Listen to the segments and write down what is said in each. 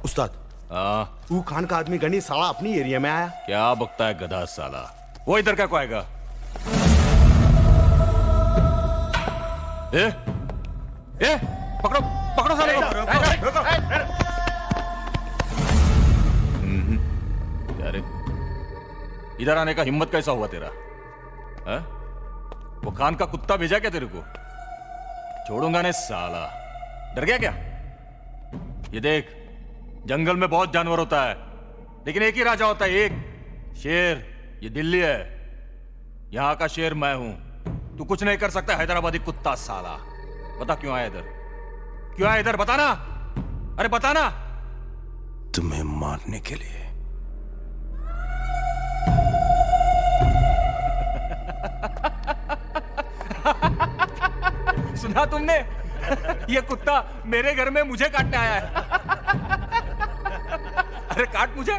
उस्ताद, हाँ वो खान का आदमी गनी साला अपनी एरिया में आया। क्या बकता है गधा साला। वो इधर क्या को आएगा। ए पकड़ो पकड़ो साले को। यार इधर आने का हिम्मत कैसा हुआ तेरा। है? वो खान का कुत्ता भेजा क्या तेरे को। छोड़ूंगा नहीं साला। डर गया क्या। ये देख जंगल में बहुत जानवर होता है लेकिन एक ही राजा होता है, एक शेर। ये दिल्ली है, यहां का शेर मैं हूं। तू कुछ नहीं कर सकता हैदराबादी कुत्ता साला। बता क्यों आया इधर, क्यों आया इधर, बताना। अरे बताना। तुम्हें मारने के लिए। सुना तुमने। ये कुत्ता मेरे घर में मुझे काटने आया है। अरे काट मुझे।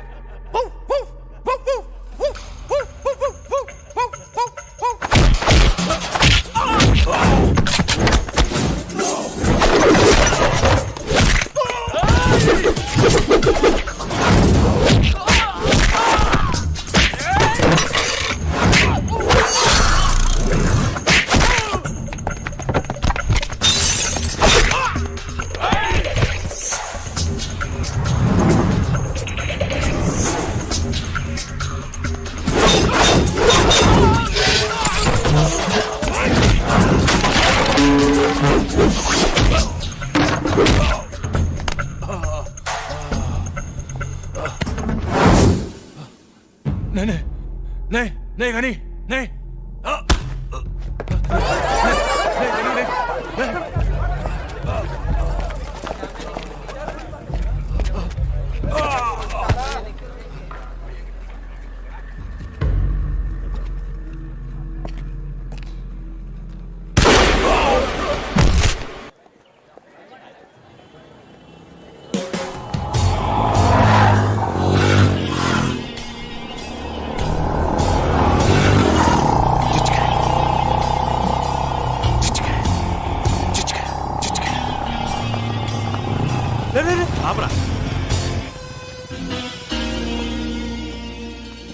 नहीं गनी नहीं।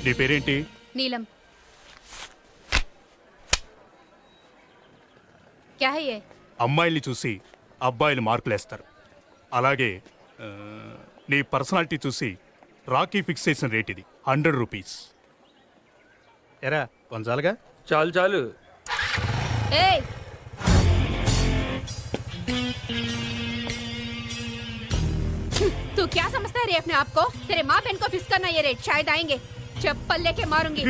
నీ పేరేంటి? नीलम। क्या है ये? అమ్మాయిల్ని చూసి అబ్బాయిలు మార్కులేస్తారు. అలాగే నీ పర్సనాలిటీ చూసి రాకీ ఫిక్స్ చేసిన రేట్ ఇది 100 రూపీస్. ఎరా కొంచాలుగా? చాలు చాలు. ए! तू क्या समझता है रे अपने आप को? तेरे माँ बहन को फिक्स करना ये रेट, शायद आएंगे। चप्पल लेके मारूंगी।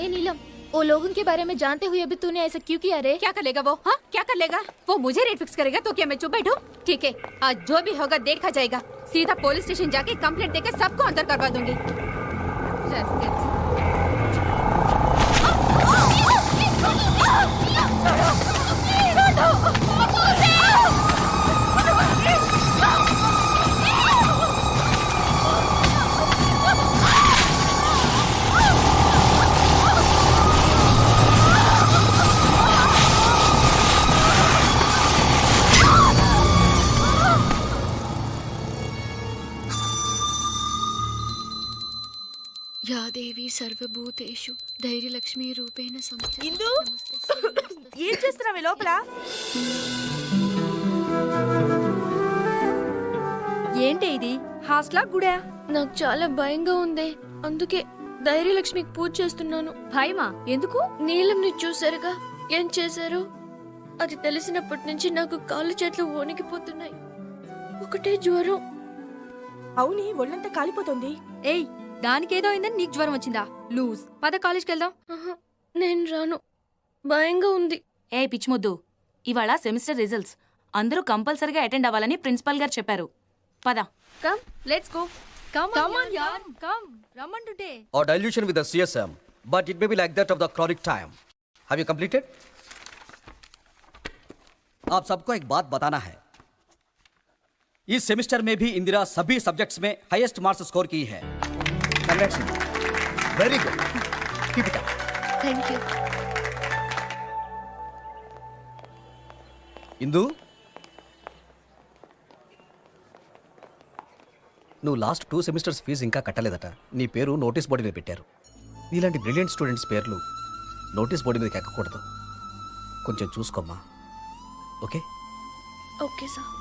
ए नीलम, वो लोगों के बारे में जानते हुए भी तूने ऐसा क्यों किया रे? क्या कर लेगा वो? हाँ क्या कर लेगा वो? मुझे रेट फिक्स करेगा तो क्या मैं चुप बैठूं? ठीक है, आज जो भी होगा देखा जाएगा। सीधा पुलिस स्टेशन जाके कंप्लेंट देकर सबको अंदर करवा दूंगी। या देवी सर्वभूतेषु धैर्यलक्ष्मी रूपेण संस्थिता। ఇందు ఏం చేస్తున్నావే లోపల? ఏంటి ఇది? హాస్టలా గుడా? నాకు చాలా భయంగా ఉంది, అందుకే ధైర్యలక్ష్మికి పూజ చేస్తున్నాను. భయమా? ఎందుకు? నీలంని చూసారుగా ఏం చేశారు? అది తెలిసినప్పటి నుంచి నాకు కాళ్ళు చేతులు వణికిపోతున్నాయి. ఒకటే జ్వరం. అవుని ఒళ్ళంతా కాలిపోతుంది. ఏయ్ దానికేదో అయిందని నీకు జ్వరం వచ్చిందా? లూజ్. పద కాలేజ్కి వెళ్దాం. నేను రాను, భయంగా ఉంది. ఏ పిచ్చిమొద్దు, ఇవాళ సెమిస్టర్ రిజల్ట్స్, అందరూ కంపల్సరీగా అటెండ్ అవ్వాలని ప్రిన్సిపల్ గారు చెప్పారు. పద. Come let's go. Come on యార్, come. రమ్మంటుంటే. Or dilution with the CSM, but it may be like that of the chronic time. Have you completed? आप सबको एक बात बताना है, इस सेमेस्टर में भी इंदिरा सभी सब्जेक्ट्स में हाईएस्ट मार्क्स स्कोर की है. Very good, keep it up. Thank you. Indu నువ్వు లాస్ట్ 2 సెమిస్టర్స్ ఫీజు ఇంకా కట్టలేదట. నీ పేరు నోటీస్ బోర్డు మీద పెట్టారు. నీలాంటి బ్రిలియంట్ స్టూడెంట్స్ పేర్లు నోటీస్ బోర్డు మీదకి ఎక్కకూడదు. కొంచెం చూసుకోమ్మా. ఓకే? Okay sir.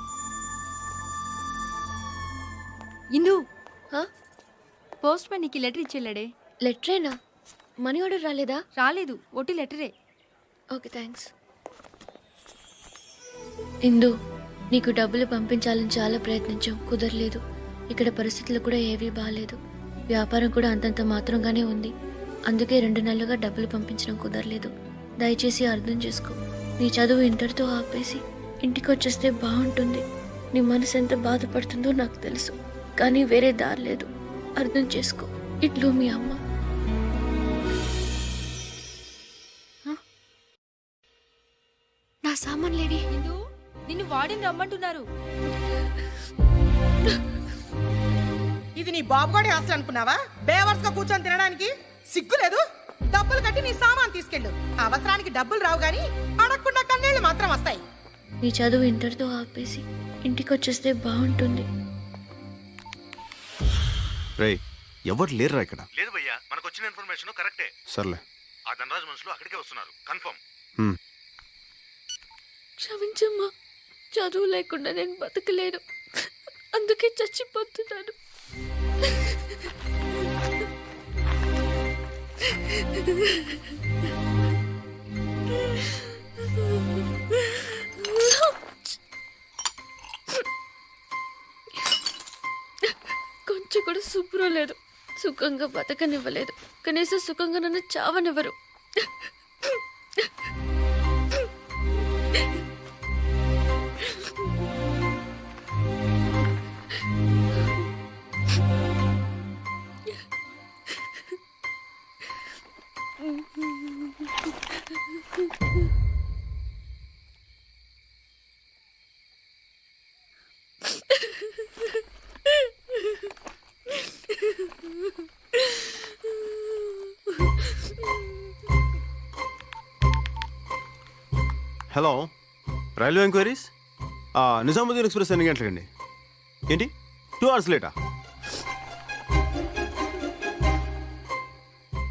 ఇందు హా? పోస్ట్ మ్యాన్ నీకు లెటర్ ఇచ్చేళ్ళాడే. లెటరేనా? మనీ ఆర్డర్ రాలేదా? రాలేదు, ఒట్టి లెటరే. Okay, thanks. ఇందు, నీకు డబ్బులు పంపించాలని చాలా ప్రయత్నించాం, కుదరలేదు. ఇక్కడ పరిస్థితులు కూడా ఏవీ బాగాలేదు. వ్యాపారం కూడా అంతంత మాత్రంగానే ఉంది. అందుకే 2 నెలలుగా డబ్బులు పంపించడం కుదరలేదు. దయచేసి అర్థం చేసుకో. నీ చదువు ఇంటర్తో ఆపేసి ఇంటికి వచ్చేస్తే బాగుంటుంది. నీ మనసు ఎంత బాధపడుతుందో నాకు తెలుసు, కానీ వేరే దారి లేదు. అర్థం చేసుకో. ఇట్లు మీ అమ్మ. నా సామాన్ లేడి. ఇందు నిన్ను వాడిని రమ్మంటున్నారు. ఇది నీ బాబుగాడి ఆస్తి అనుకున్నావా? బేవర్స్ గా కూర్చొని తినడానికి సిగ్గు లేదు? డబ్బులు కట్టి నీ సామాన్ తీసుకెళ్ళు. అవసరానికి డబ్బులు రావు గాని అడగకుండా కన్నీళ్లు మాత్రం వస్తాయి. నీ చదువు ఇంటర్తో ఆపేసి ఇంటికి వచ్చేస్తే బాగుంటుంది. రేయ్ ఎవరు లేరురా ఇక్కడ? లేదు భయ్యా, మనకు వచ్చిన ఇన్ఫర్మేషన్ కరెక్టే. సర్లే. ఆ ధనరాజ్ మనుషులు అక్కడికే వస్తున్నారు, కన్ఫర్మ్. క్షమించమ్మా, చదువు లేకుండా నేను బతకలేను, అందుకే చచ్చిపోతున్నాను. కొంచెం కూడా శుభ్రం లేదు. సుఖంగా బతకనివ్వలేదు. కనీసం సుఖంగా నన్ను చావనివ్వరు. Hello, railway enquiries. Nizamuddin express ఎన్ని గంటలకండి? ఏంటి 2 hours లేటా?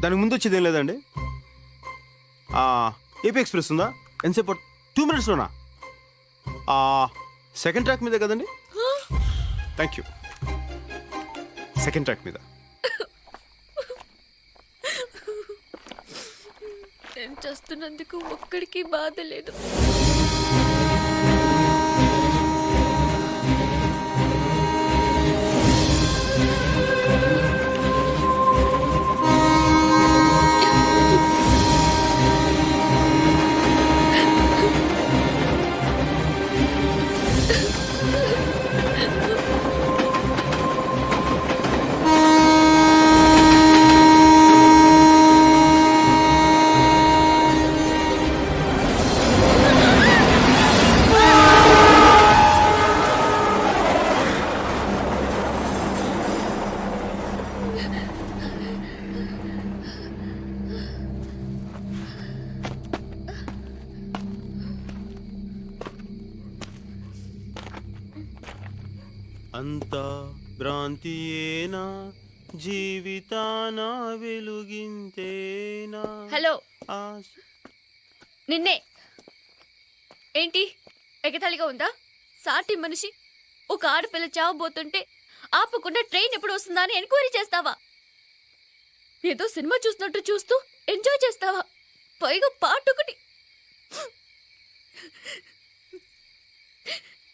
దానికి ముందు వచ్చేది ఏం లేదండి. ఏపీ ఎక్స్ప్రెస్ ఉందా? ఎంతసేపు? 2 minutesలోనా? సెకండ్ ట్రాక్ మీద కదండి? Thank you. సెకండ్ ట్రాక్ మీద. నేను చేస్తున్నందుకు ఒక్కడికి బాధ లేదు. అంత భ్రాంతియేనా జీవితాన వెలుగింతేనా? హలో, నిన్నే. ఏంటి ఎగతాళిగా ఉందా? సాటి మనిషి ఒక ఆడపిల్ల చావబోతుంటే ఆపకుండా ట్రైన్ ఎప్పుడు వస్తుందా అని ఎంక్వైరీ చేస్తావా? ఏదో సినిమా చూసినట్టు చూస్తూ ఎంజాయ్ చేస్తావా? పైగా పాటొకటి.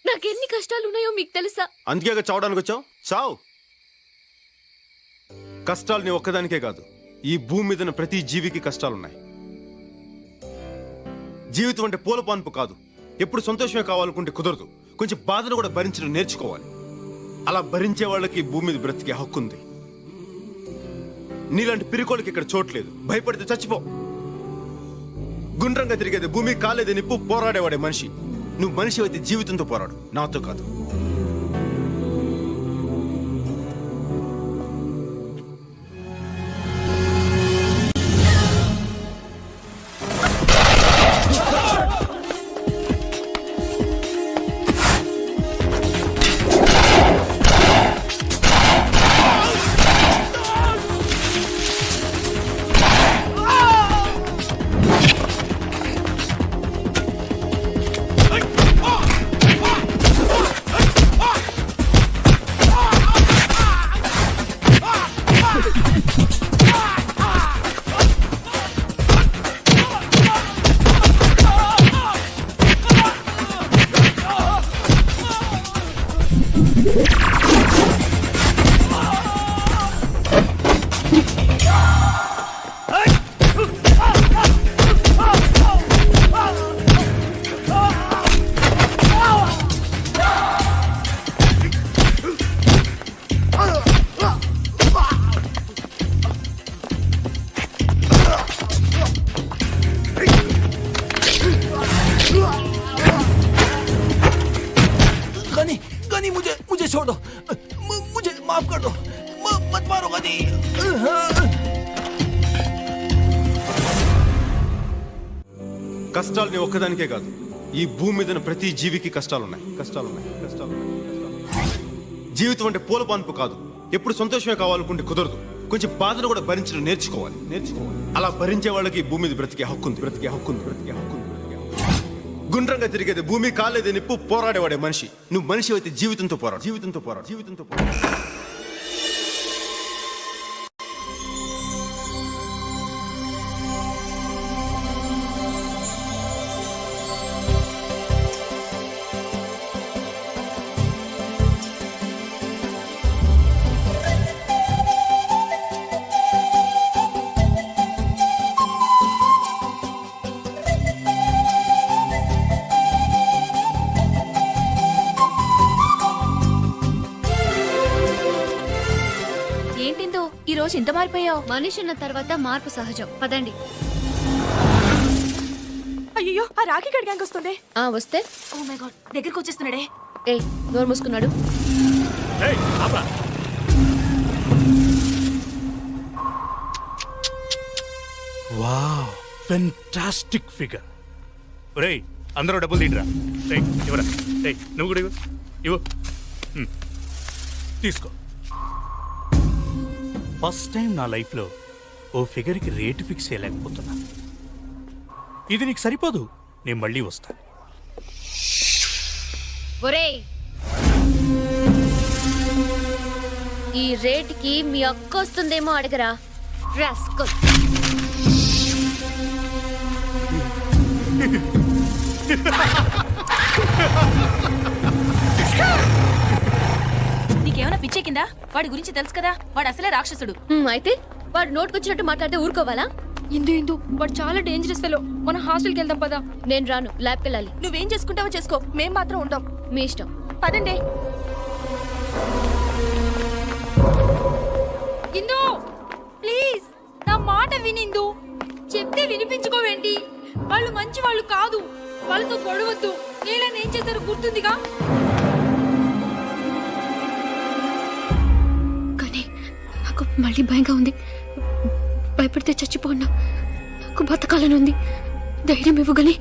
నాకెన్ని కష్టాలు ఉన్నాయో మీకు తెలుసా? అందుకే చావడానికి వచ్చావు. చావు. కష్టాలు నీ ఒక్కదానికే కాదు, ఈ భూమి మీద ఉన్న ప్రతి జీవికి కష్టాలున్నాయి. జీవితం అంటే పూల పాన్పు కాదు. ఎప్పుడు సంతోషమే కావాలనుకుంటే కుదరదు. కొంచెం బాధను కూడా భరించడం నేర్చుకోవాలి. అలా భరించే వాళ్ళకి భూమి మీద బ్రతికే హక్కు ఉంది. నీలాంటి పిరికోళ్ళకి ఇక్కడ చోట్లేదు. భయపడితే చచ్చిపో. గుండ్రంగా తిరిగేది భూమి, కాలేది నిప్పు, పోరాడేవాడే మనిషి. నువ్వు మనిషి అయితే జీవితంతో పోరాడు, నాతో కాదు. కష్టాలు నీ ఒక్కదానికే కాదు, ఈ భూమి మీద ఉన్న ప్రతి జీవికి కష్టాలున్నాయి. జీవితం అంటే పూల పాన్పు కాదు. ఎప్పుడు సంతోషమే కావాలనుకుంటే కుదరదు. కొంచెం బాధను కూడా భరించడం నేర్చుకోవాలి. అలా భరించే వాళ్ళకి ఈ భూమి మీద బ్రతికే హక్కుంది. గుండ్రంగా తిరిగేది భూమి, కాలేదే నిప్పు, పోరాడేవాడే మనిషి. నువ్వు మనిషి అయితే జీవితంతో పోరాడు. ఏంటిందో ఈ రోజు ఇంత మారిపోయావు? మనిషి ఉన్న తర్వాత మార్పు సహజం. పదండి. అయ్యో ఆ రాఖీ గడి గ్యాంగ్ వస్తుంది. వస్తే ఓ మై గాడ్, దగ్గరికి వచ్చేస్తున్నాడే. ఏ నోరు మూసుకున్నాడు. Wow, fantastic figure. ఒరేయ్, అందరూ డబ్బులు తీయరా. ఇవ్వరా. నువ్వు కూడా ఇవ్వు. తీసుకో. ఫస్ట్ టైం నా లైఫ్లో ఓ ఫిగర్కి రేటు ఫిక్స్ చేయలేకపోతున్నా. ఇది నీకు సరిపోదు, నేను మళ్ళీ వస్తాను. ఒరేయ్, ఈ రేటుకి మీ అక్క వస్తుందేమో అడగరా. రాస్కల్. నీకేమైనా పిచ్చెక్కిందా? వాడి గురించి తెలుసు కదా, వాడు అసలే రాక్షసుడు. అయితే వాడు నోటుకొచ్చినట్టు మాట్లాడితే ఊరుకోవాలా? ఇందు వాడు చాలా డేంజరస్ ఫెలో. మనం హాస్టల్కి వెళ్దాం పదా. నేను రాను, ల్యాబ్కి వెళ్ళాలి. నువ్వేం చేసుకుంటావో చేసుకో, మేం మాత్రం ఉండం. మీ ఇష్టం. పదండి. ఇందు ప్లీజ్ నా మాట వినిందు. చెప్తే వినిపించుకోవేంటి? వాళ్ళు మంచి వాళ్ళు కాదు, వాళ్ళతో గొడవద్దు. నీళ్ళని ఏం చేశారో గుర్తుందిగా. కానీ నాకు మళ్ళీ భయంగా ఉంది. భయపడితే చచ్చిపోన్నా. నాకు బతకాలని ఉంది. ధైర్యం ఇవ్వగలి.